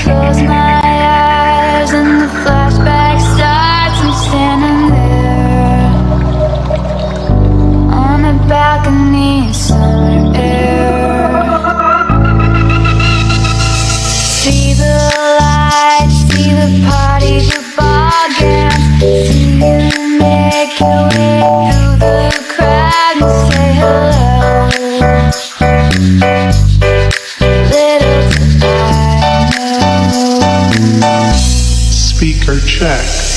close my eyes and the flashback starts. I'm standing there on a balcony in summer air. See the lights, see the party, the bargain. See you make your way through the crowd and say hello. Little did I know. Speaker check.